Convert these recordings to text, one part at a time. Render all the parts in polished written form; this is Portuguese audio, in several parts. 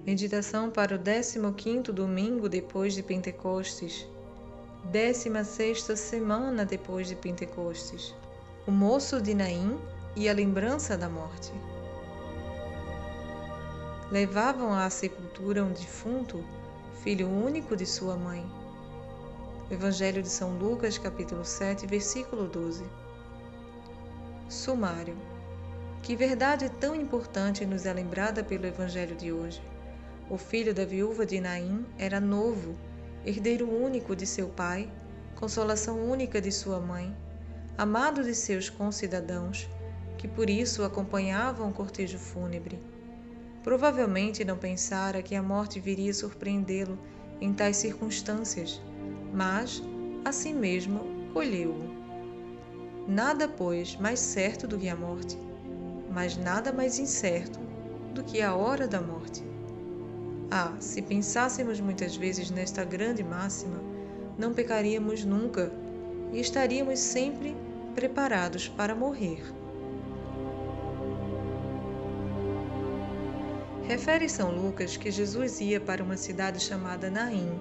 Meditação para o 15º domingo depois de Pentecostes, 16ª semana depois de Pentecostes. O moço de Naim e a lembrança da morte. Levavam à sepultura um defunto, filho único de sua mãe. Evangelho de São Lucas, capítulo 7, versículo 12. Sumário. Que verdade tão importante nos é lembrada pelo Evangelho de hoje. O filho da viúva de Naim era novo, herdeiro único de seu pai, consolação única de sua mãe, amado de seus concidadãos, que por isso acompanhavam o cortejo fúnebre. Provavelmente não pensara que a morte viria surpreendê-lo em tais circunstâncias, mas, assim mesmo, colheu-o. Nada, pois, mais certo do que a morte, mas nada mais incerto do que a hora da morte. Se pensássemos muitas vezes nesta grande máxima, não pecaríamos nunca e estaríamos sempre preparados para morrer. Refere São Lucas que Jesus ia para uma cidade chamada Naim,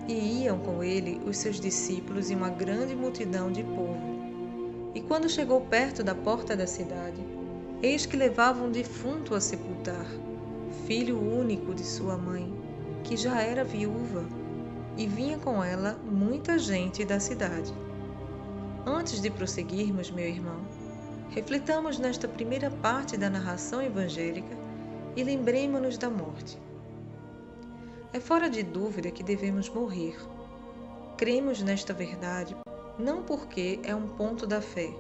e iam com ele os seus discípulos e uma grande multidão de povo. E quando chegou perto da porta da cidade, eis que levavam um defunto a sepultar, filho único de sua mãe, que já era viúva, e vinha com ela muita gente da cidade. Antes de prosseguirmos, meu irmão, refletamos nesta primeira parte da narração evangélica e lembremo-nos da morte. É fora de dúvida que devemos morrer. Cremos nesta verdade não porque é um ponto da fé,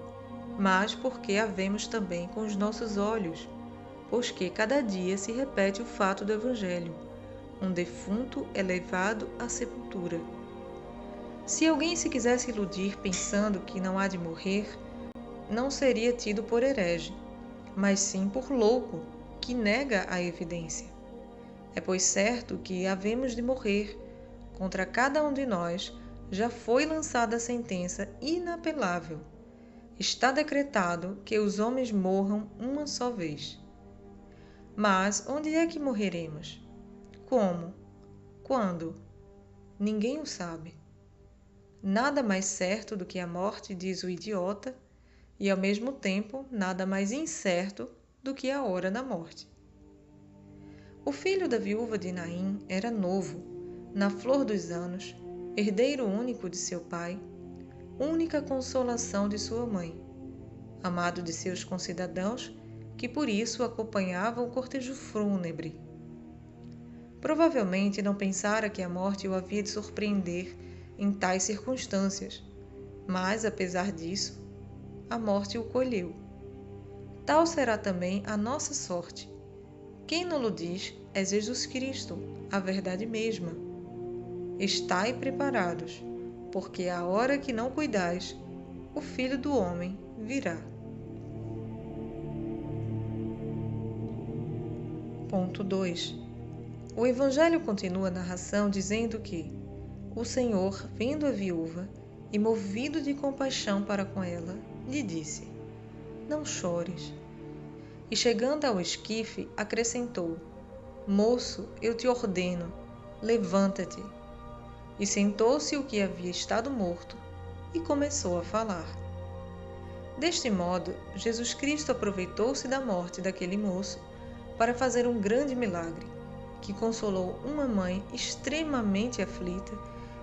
mas porque a vemos também com os nossos olhos, pois que cada dia se repete o fato do Evangelho: um defunto é levado à sepultura. Se alguém se quisesse iludir pensando que não há de morrer, não seria tido por herege, mas sim por louco, que nega a evidência. É pois certo que havemos de morrer. Contra cada um de nós já foi lançada a sentença inapelável. Está decretado que os homens morram uma só vez. Mas onde é que morreremos? Como? Quando? Ninguém o sabe. Nada mais certo do que a morte, diz o idiota, e ao mesmo tempo nada mais incerto do que a hora da morte. O filho da viúva de Naim era novo, na flor dos anos, herdeiro único de seu pai, única consolação de sua mãe, amado de seus concidadãos, que por isso acompanhavam o cortejo fúnebre. Provavelmente não pensara que a morte o havia de surpreender em tais circunstâncias, mas, apesar disso, a morte o colheu. Tal será também a nossa sorte. Quem não-lo diz é Jesus Cristo, a verdade mesma. Estai preparados, porque a hora que não cuidais, o Filho do Homem virá. Ponto 2. O Evangelho continua a narração dizendo que o Senhor, vendo a viúva e movido de compaixão para com ela, lhe disse: não chores. E chegando ao esquife, acrescentou: moço, eu te ordeno, levanta-te. E sentou-se o que havia estado morto e começou a falar. Deste modo, Jesus Cristo aproveitou-se da morte daquele moço para fazer um grande milagre, que consolou uma mãe extremamente aflita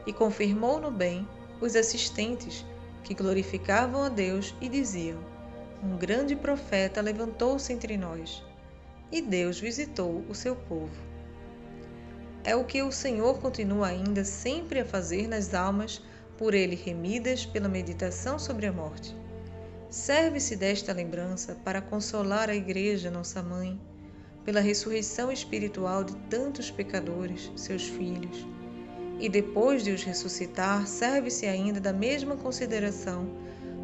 e confirmou no bem os assistentes, que glorificavam a Deus e diziam: um grande profeta levantou-se entre nós, e Deus visitou o seu povo. É o que o Senhor continua ainda sempre a fazer nas almas por ele remidas pela meditação sobre a morte. Serve-se desta lembrança para consolar a Igreja, nossa mãe, pela ressurreição espiritual de tantos pecadores, seus filhos. E depois de os ressuscitar, serve-se ainda da mesma consideração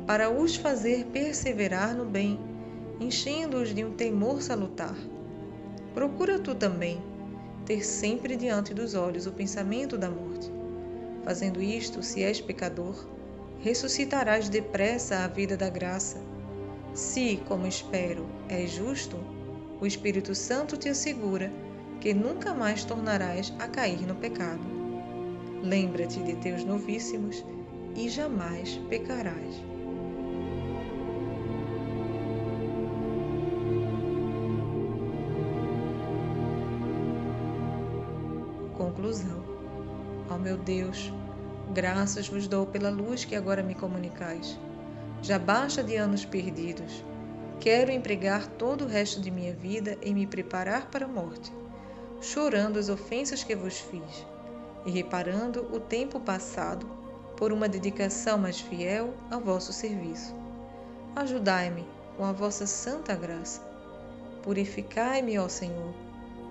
para os fazer perseverar no bem, enchendo-os de um temor salutar. Procura tu também ter sempre diante dos olhos o pensamento da morte. Fazendo isto, se és pecador, ressuscitarás depressa à vida da graça. Se, como espero, és justo, o Espírito Santo te assegura que nunca mais tornarás a cair no pecado. Lembra-te de teus novíssimos e jamais pecarás. Conclusão. Ó meu Deus, graças vos dou pela luz que agora me comunicais. Já basta de anos perdidos. Quero empregar todo o resto de minha vida em me preparar para a morte, chorando as ofensas que vos fiz e reparando o tempo passado por uma dedicação mais fiel ao vosso serviço. Ajudai-me com a vossa santa graça. Purificai-me, ó Senhor.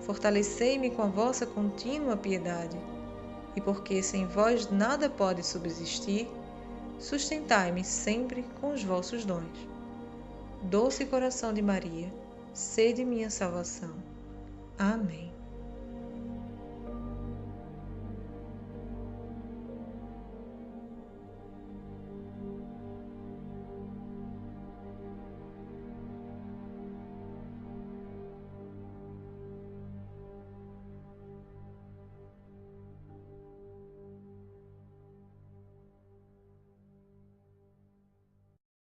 Fortalecei-me com a vossa contínua piedade. E porque sem vós nada pode subsistir, sustentai-me sempre com os vossos dons. Doce coração de Maria, sede minha salvação. Amém.